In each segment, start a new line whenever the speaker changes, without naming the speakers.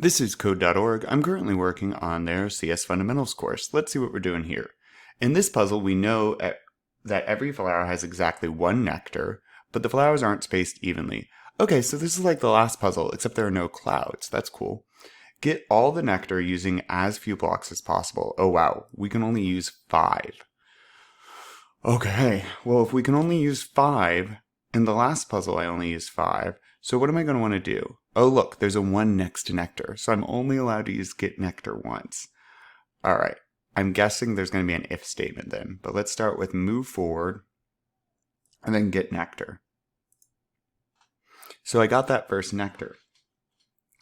This is Code.org. I'm currently working on their CS Fundamentals course. Let's see what we're doing here. In this puzzle, we know that every flower has exactly one nectar, but the flowers aren't spaced evenly. Okay, so this is like the last puzzle, except there are no clouds. That's cool. Get all the nectar using as few blocks as possible. Oh wow, we can only use 5. Okay, well if we can only use 5, in the last puzzle I only used 5, so what am I going to want to do? Oh look, there's a 1 next to nectar, so I'm only allowed to use get nectar once. Alright, I'm guessing there's going to be an if statement then, but let's start with move forward, and then get nectar. So I got that first nectar.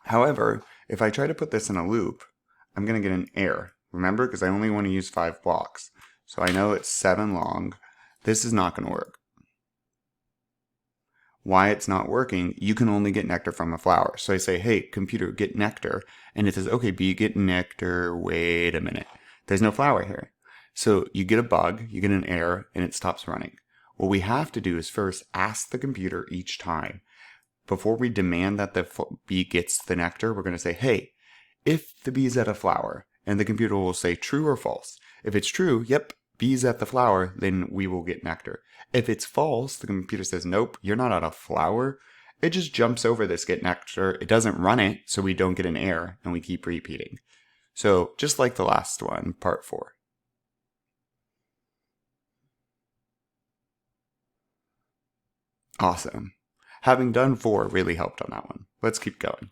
However, if I try to put this in a loop, I'm going to get an error. Remember, because I only want to use 5 blocks. So I know it's 7 long. This is not going to work. Why it's not working, you can only get nectar from a flower. So I say, hey, computer, get nectar. And it says, okay, but you get nectar. Wait a minute. There's no flower here. So you get a bug, you get an error, and it stops running. What we have to do is first ask the computer each time. Before we demand that the bee gets the nectar, we're going to say, hey, if the bee is at a flower, and the computer will say true or false. If it's true, yep, bees at the flower, then we will get nectar. If it's false, the computer says, nope, you're not at a flower. It just jumps over this get nectar. It doesn't run it, so we don't get an error, and we keep repeating. So just like the last one, part 4. Awesome. Having done 4 really helped on that one. Let's keep going.